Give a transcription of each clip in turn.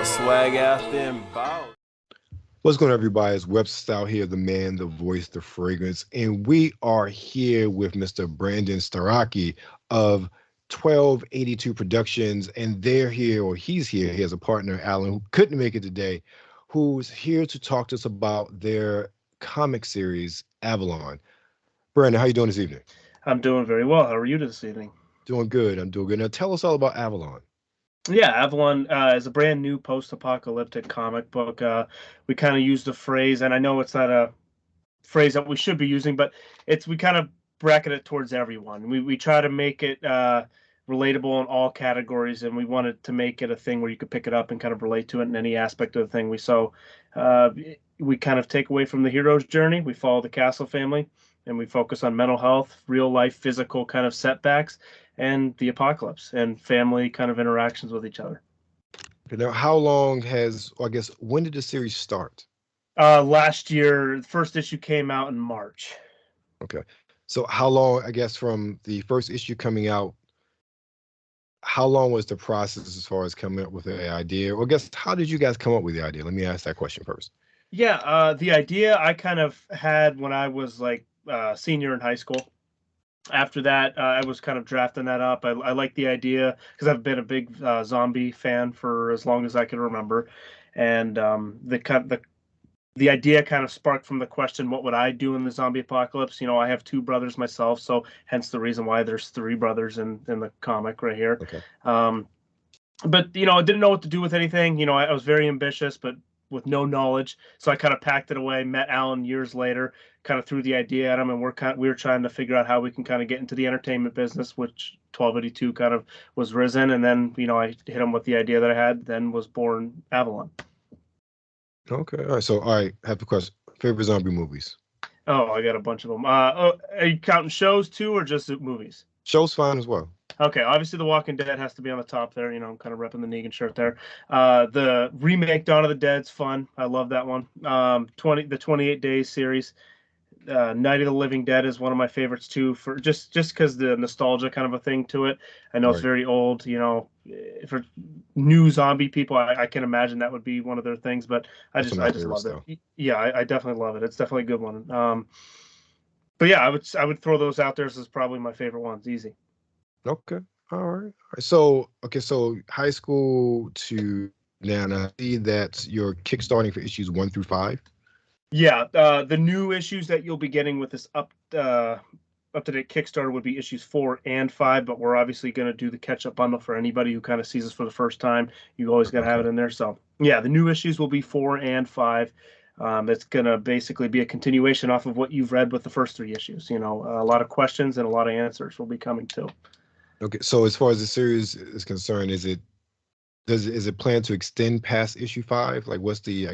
Swag out there and bow. What's going on, everybody? It's Webster Style here, the man, the voice, the fragrance. And we are here with Mr. Brandon Starocci of 1282 Productions. And they're here, or he's here. He has a partner, Alan, who couldn't make it today, who's here to talk to us about their comic series, Avalon. Brandon, how you doing this evening? I'm doing very well. How are you this evening? Doing good. I'm doing good. Now tell us all about Avalon. Yeah, Avalon is a brand new post-apocalyptic comic book. We kind of used a phrase, and I know it's not a phrase that we should be using, but we kind of bracket it towards everyone. We try to make it relatable in all categories, and we wanted to make it a thing where you could pick it up and kind of relate to it in any aspect of the thing. Uh, we kind of take away from the hero's journey. We follow the Castle family, and we focus on mental health, real life, physical kind of setbacks, and the apocalypse and family kind of interactions with each other. Okay, now, how long has, or I guess, when did the series start? Last year, the first issue came out in March. Okay. So how long, I guess, from the first issue coming out, how long was the process as far as coming up with the idea? Or I guess, how did you guys come up with the idea? Let me ask that question first. Yeah, the idea I kind of had when I was like senior in high school. After that, I was kind of drafting that up. I like the idea because I've been a big zombie fan for as long as I can remember, and the idea kind of sparked from the question, what would I do in the zombie apocalypse? You know, I have two brothers myself, so hence the reason why there's three brothers in the comic right here. Okay. But I didn't know what to do with anything. I was very ambitious, but with no knowledge. So I kind of packed it away. Met Alan years later, kind of threw the idea at him, and we were trying to figure out how we can kind of get into the entertainment business, which 1282 kind of was risen. And then I hit him with the idea that I had. Then was born Avalon. Okay. All right. So, all right. I have a question. Favorite zombie movies? Oh, I got a bunch of them. Are you counting shows too, or just movies? Show's fine as well. Okay, obviously The Walking Dead has to be on the top there. I'm kind of repping the Negan shirt there. The remake Dawn of the Dead's fun. I love that one. The 28 Days series. Night of the Living Dead is one of my favorites too, for just because the nostalgia kind of a thing to it. I know It's very old. For new zombie people, I can imagine that would be one of their things. But I just love it. Yeah, I definitely love it. It's definitely a good one. But yeah, I would throw those out there as probably my favorite ones. Easy. Okay. All right. So, so high school to now, and I see that you're kickstarting for issues 1 through 5. Yeah, the new issues that you'll be getting with this up to date Kickstarter would be issues 4 and 5, but we're obviously going to do the catch up bundle for anybody who kind of sees us for the first time. You always got to have it in there. So yeah, the new issues will be 4 and 5. It's going to basically be a continuation off of what you've read with the first 3 issues. A lot of questions and a lot of answers will be coming too. Okay, so as far as the series is concerned, is it planned to extend past issue 5? Like, what's the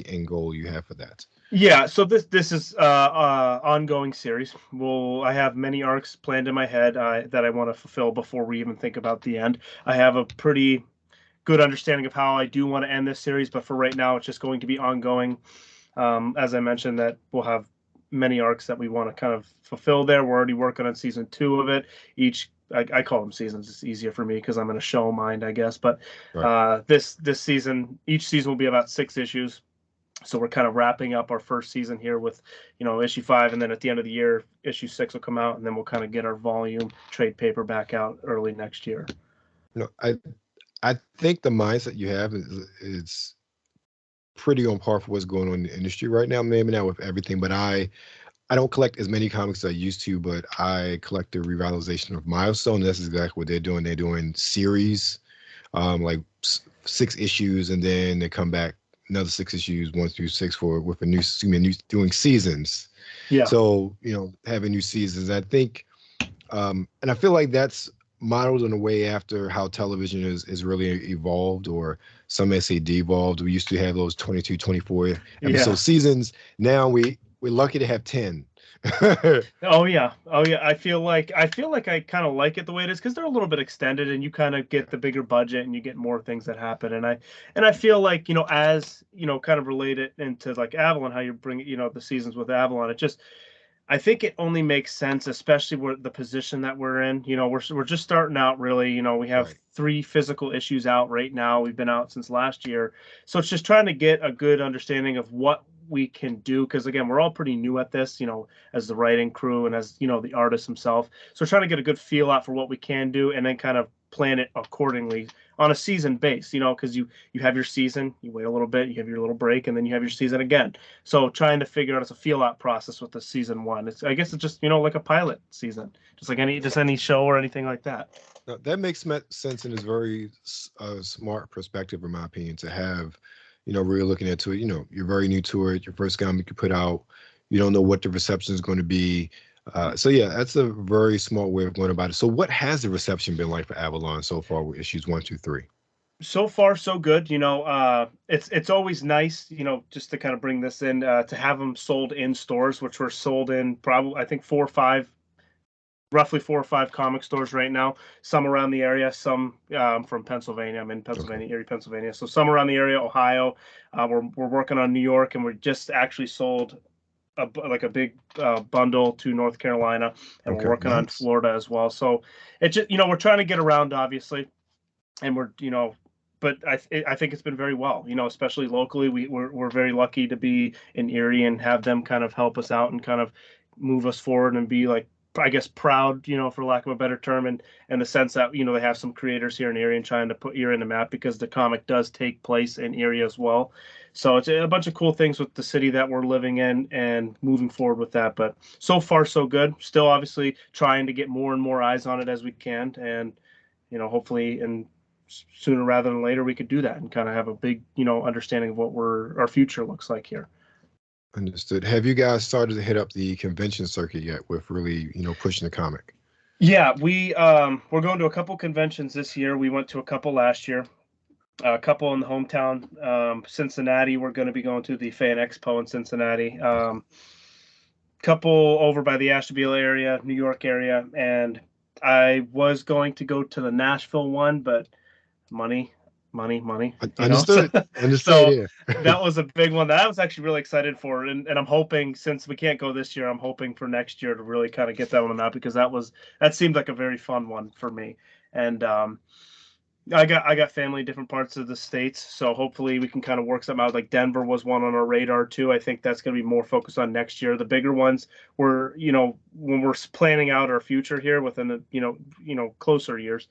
end goal you have for that? Yeah, so this is ongoing series. I have many arcs planned in my head that I want to fulfill before we even think about the end. I have a pretty good understanding of how I do want to end this series, but for right now, it's just going to be ongoing. As I mentioned, that we'll have many arcs that we want to kind of fulfill there. We're already working on season 2 of it. I call them seasons. It's easier for me because I'm in a show mind, I guess. But this season, each season will be about 6 issues. So we're kind of wrapping up our first season here with, issue 5, and then at the end of the year, issue 6 will come out, and then we'll kind of get our volume trade paperback out early next year. I think the mindset you have is pretty on par for what's going on in the industry right now. Maybe not with everything, but I don't collect as many comics as I used to, but I collect the revitalization of Milestone. That's exactly what they're doing. They're doing series, like 6 issues, and then they come back another 6 issues, 1 through 6 with a new doing seasons. Yeah. So having new seasons, I think, and I feel like that's modeled in a way after how television is really evolved, or some may say devolved. We used to have those 22, 24 episode seasons. Now we're lucky to have 10. Oh yeah. I feel like I kind of like it the way it is because they're a little bit extended, and you kind of get the bigger budget and you get more things that happen. And I feel like as kind of relate it into like Avalon, how you bring the seasons with Avalon. It just I think it only makes sense, especially with the position that we're in. We're just starting out, really. We have Right. 3 physical issues out right now. We've been out since last year, so it's just trying to get a good understanding of what we can do. Because again, we're all pretty new at this, as the writing crew and as the artist himself. So we're trying to get a good feel out for what we can do, and then kind of plan it accordingly on a season base. Because you have your season, you wait a little bit, you have your little break, and then you have your season again. So trying to figure out, it's a feel out process with the season one. I guess it's just like a pilot season, just like any show or anything like that. Now, that makes sense and is very smart perspective, in my opinion, to have, really looking into it. You're very new to it. Your first comic you put out, you don't know what the reception is going to be. So yeah, that's a very smart way of going about it. So what has the reception been like for Avalon so far with issues 1, 2, 3? So far so good. It's always nice, just to kind of bring this in, to have them sold in stores, which were sold in probably, I think, roughly 4 or 5 comic stores right now. Some around the area, some from Pennsylvania. I'm in Pennsylvania, Erie, Pennsylvania. So some around the area, Ohio. We're working on New York, and we're just actually sold a big bundle to North Carolina, and we're working on Florida as well. So it's just, we're trying to get around, obviously, and we're, but I think it's been very well, especially locally. We're very lucky to be in Erie and have them kind of help us out and kind of move us forward and be, like, I guess, proud, for lack of a better term, and the sense that, they have some creators here in Erie and trying to put Erie in the map, because the comic does take place in Erie as well. So it's a bunch of cool things with the city that we're living in and moving forward with that. But so far so good. Still obviously trying to get more and more eyes on it as we can, and hopefully, and sooner rather than later, we could do that and kind of have a big understanding of what our future looks like here. Understood. Have you guys started to hit up the convention circuit yet with really, pushing the comic? Yeah, we're going to a couple conventions this year. We went to a couple last year. A couple in the hometown, Cincinnati. We're going to be going to the Fan Expo in Cincinnati. Couple over by the Ashtabula area, New York area, and I was going to go to the Nashville one, but money. Understood. So Yeah. that was a big one that I was actually really excited for, and I'm hoping, since we can't go this year, I'm hoping for next year to really kind of get that one out, because that seemed like a very fun one for me. And I got family in different parts of the states, so hopefully we can kind of work something out. Like Denver was one on our radar too. I think that's going to be more focused on next year. The bigger ones were, when we're planning out our future here within the closer years,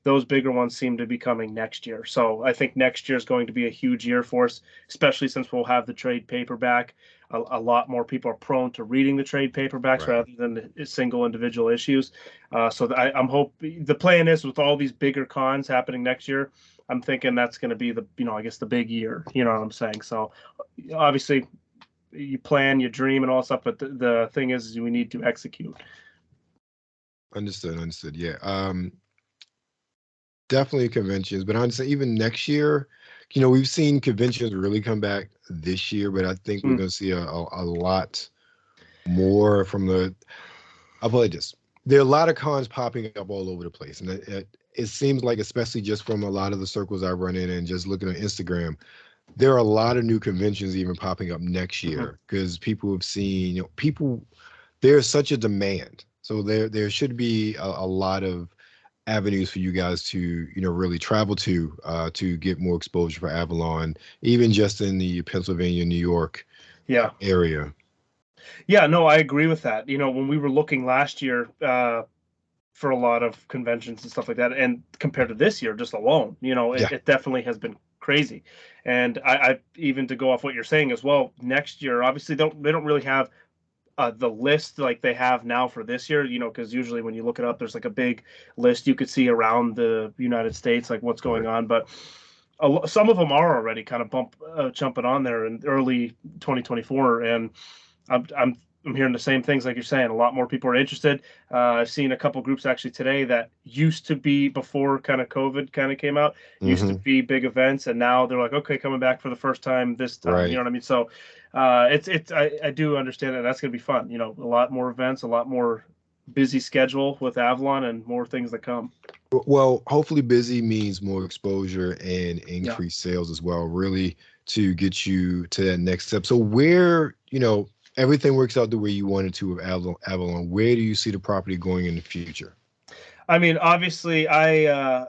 those bigger ones seem to be coming next year. So I think next year is going to be a huge year for us, especially since we'll have the trade paperback. A lot more people are prone to reading the trade paperbacks, Right. rather than the single individual issues. So I'm hoping, the plan is, with all these bigger cons happening next year, I'm thinking that's going to be the, I guess, the big year. You know what I'm saying? So obviously you plan, you dream and all that stuff, but the thing is we need to execute. Understood. Yeah. Definitely conventions, but honestly, even next year, we've seen conventions really come back this year, but I think we're going to see a lot more from I'll put it this. There are a lot of cons popping up all over the place, and it seems like, especially just from a lot of the circles I run in and just looking on Instagram, there are a lot of new conventions even popping up next year, because people have seen, there's such a demand. So there should be a lot of avenues for you guys to really travel to get more exposure for Avalon, even just in the Pennsylvania, New York area. Yeah, no, I agree with that. When we were looking last year for a lot of conventions and stuff like that, and compared to this year just alone, it definitely has been crazy. And I even, to go off what you're saying as well, next year, obviously they don't really have the list like they have now for this year, because usually when you look it up, there's like a big list you could see around the United States, like what's going on. But some of them are already kind of jumping on there in early 2024, and I'm hearing the same things like you're saying. A lot more people are interested. I've seen a couple groups actually today that used to be, before kind of COVID kind of came out, used to be big events, and now they're like, okay, coming back for the first time this time. Right. You know what I mean? So I do understand that that's going to be fun. A lot more events, a lot more busy schedule with Avalon, and more things that come. Well, hopefully busy means more exposure and increased sales as well, really, to get you to that next step. So where, everything works out the way you wanted to with Avalon, where do you see the property going in the future? I mean, obviously, I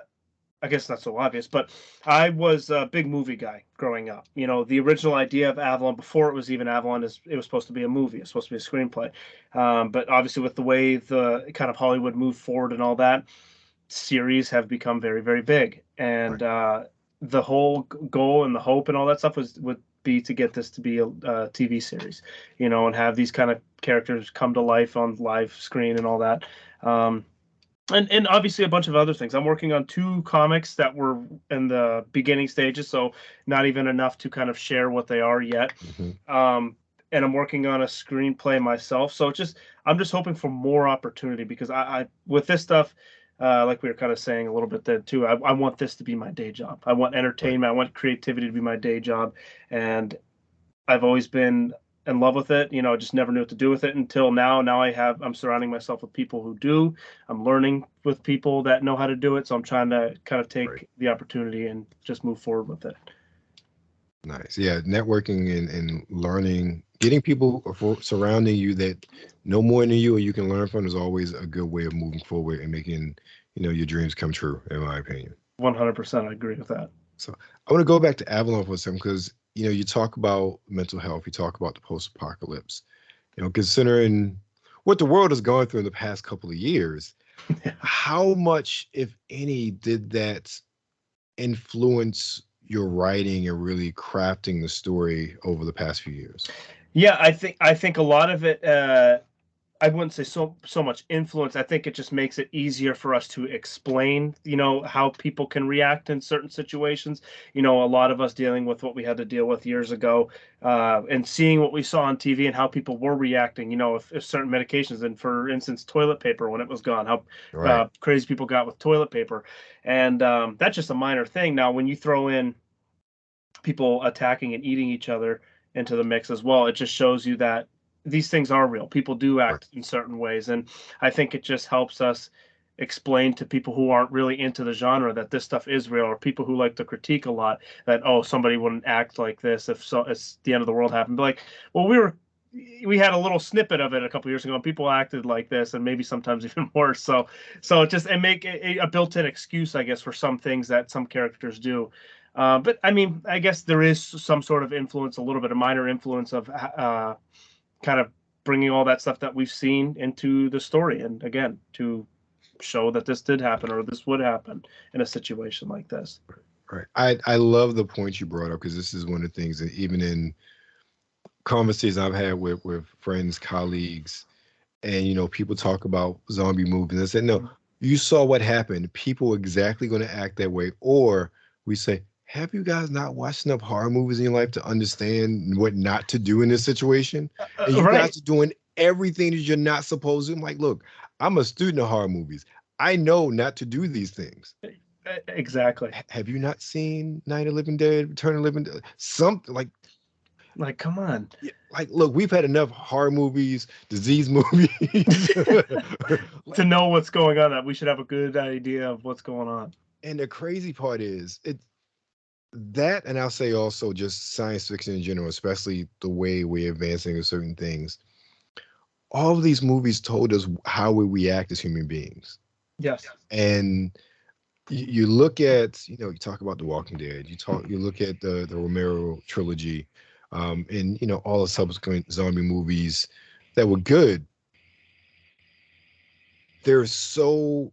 guess not so obvious, but I was a big movie guy growing up. You know, the original idea of Avalon, before it was even Avalon, is it was supposed to be a movie. It's supposed to be a screenplay. But obviously, with the way the kind of Hollywood moved forward and all that, series have become very, very big. And Right. the whole goal and the hope and all that stuff would be to get this to be a TV series, you know, and have these kind of characters come to life on live screen and all that. Um, and obviously a bunch of other things. I'm working on 2 comics that were in the beginning stages, so not even enough to kind of share what they are yet. Hmm. And I'm working on a screenplay myself. So I'm just hoping for more opportunity, because I with this stuff, like we were kind of saying a little bit there too, I want this to be my day job. I want Right. entertainment. I want creativity to be my day job. And I've always been in love with it. You know, I just never knew what to do with it until now. Now I'm surrounding myself with people who do. I'm learning with people that know how to do it. So I'm trying to kind of Right. take the opportunity and just move forward with it. Nice. Yeah, networking and learning, getting people surrounding you that know more than you or you can learn from is always a good way of moving forward and making, your dreams come true, in my opinion. 100%. I agree with that. So I want to go back to Avalon for a second because, you talk about mental health, you talk about the post-apocalypse, considering what the world has gone through in the past couple of years, how much, if any, did that influence your writing and really crafting the story over the past few years? Yeah, I think a lot of it. I wouldn't say so much influence. I think it just makes it easier for us to explain, you know, how people can react in certain situations. You know, a lot of us dealing with what we had to deal with years ago, and seeing what we saw on TV and how people were reacting. You know, if certain medications, and for instance, toilet paper when it was gone, how Right. crazy people got with toilet paper, and that's just a minor thing. Now, when you throw in people attacking and eating each other into the mix as well, it just shows you that these things are real. People do Right. act in certain ways, and I think it just helps us explain to people who aren't really into the genre that this stuff is real, or people who like to critique a lot that, oh, somebody wouldn't act like this if so it's the end of the world happened. But like, well, we had a little snippet of it a couple years ago and people acted like this, and maybe sometimes even worse. So it make a built-in excuse, I guess, for some things that some characters do. But I mean, I guess there is some sort of influence, a little bit of minor influence of kind of bringing all that stuff that we've seen into the story, and again, to show that this did happen or this would happen in a situation like this. Right. I love the point you brought up because this is one of the things that even in conversations I've had with friends, colleagues, and people talk about zombie movies. I said, no, you saw what happened. People are exactly going to act that way. Or we say, have you guys not watched enough horror movies in your life to understand what not to do in this situation? And you Right. guys are doing everything that you're not supposed to. I'm like, look, I'm a student of horror movies. I know not to do these things. Exactly. Have you not seen Night of the Living Dead, Return of the Living Dead? Something Like, come on. yeah, look, we've had enough horror movies, disease movies. To know what's going on, that we should have a good idea of what's going on. And the crazy part is that, and I'll say also just science fiction in general, especially the way we're advancing with certain things. All of these movies told us how we react as human beings. Yes. And you look at, you talk about The Walking Dead, you look at the Romero trilogy, and all the subsequent zombie movies that were good. There's so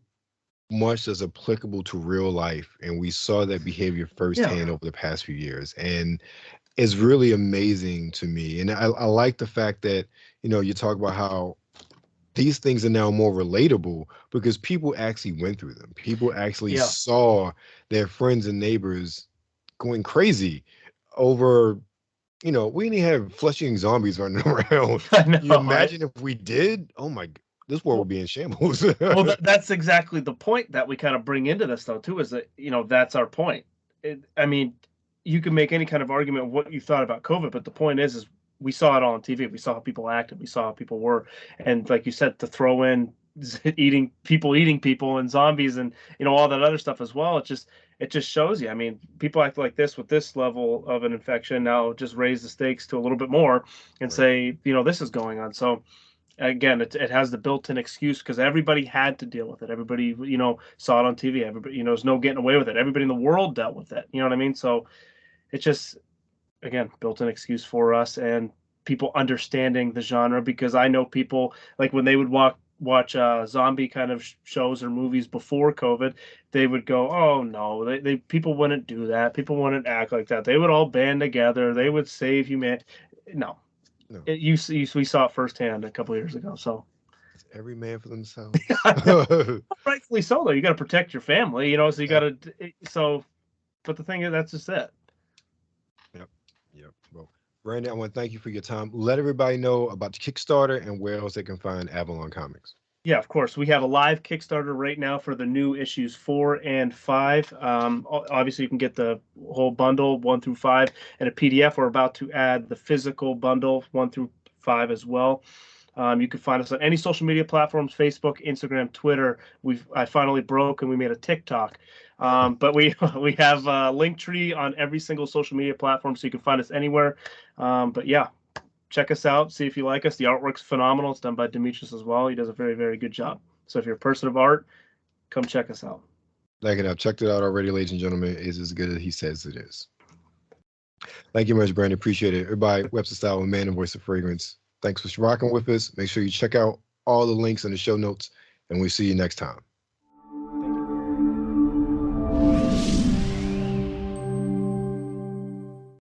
much that's applicable to real life, and we saw that behavior Yeah. firsthand over the past few years, and it's really amazing to me. And I like the fact that you talk about how these things are now more relatable because people actually went through them. People actually Yeah. saw their friends and neighbors going crazy over, we didn't have flesh-eating zombies running around. I know, You right? imagine if we did? Oh my, this world Well, would be in shambles. well, that's exactly the point that we kind of bring into this, though, too, is that, that's our point. I mean, you can make any kind of argument of what you thought about COVID, but the point is we saw it all on TV. We saw how people acted. We saw how people were. And like you said, to throw in eating people and zombies and, all that other stuff as well, it just shows you. I mean, people act like this with this level of an infection. Now just raise the stakes to a little bit more and Right. say, this is going on. So again, it has the built-in excuse because everybody had to deal with it. Everybody, saw it on TV. Everybody, there's no getting away with it. Everybody in the world dealt with it. You know what I mean? So it's just, again, built-in excuse for us and people understanding the genre, because I know people, like, when they would watch zombie kind of shows or movies before COVID, they would go, "Oh no, they people wouldn't do that. People wouldn't act like that. They would all band together. They would save humanity." No, No, we saw it firsthand a couple of years ago. So it's every man for themselves. rightfully so, though. You got to protect your family, so you got to. So, but the thing is, that's just it. Yep. Well, Brandon, I want to thank you for your time. Let everybody know about the Kickstarter and where else they can find Avalon Comics. Yeah, of course. We have a live Kickstarter right now for the new issues 4 and 5. Obviously, you can get the whole bundle 1 through 5 and a PDF. We're about to add the physical bundle 1 through 5 as well. You can find us on any social media platforms: Facebook, Instagram, Twitter. I finally broke and we made a TikTok. But we have a Linktree on every single social media platform, so you can find us anywhere. But yeah, check us out. See if you like us. The artwork's phenomenal. It's done by Demetrius as well. He does a very, very good job. So if you're a person of art, come check us out. Like it, I've checked it out already, ladies and gentlemen. It is as good as he says it is. Thank you much, Brandon. Appreciate it. Everybody, Webster Style, man and voice of fragrance. Thanks for rocking with us. Make sure you check out all the links in the show notes, and we'll see you next time.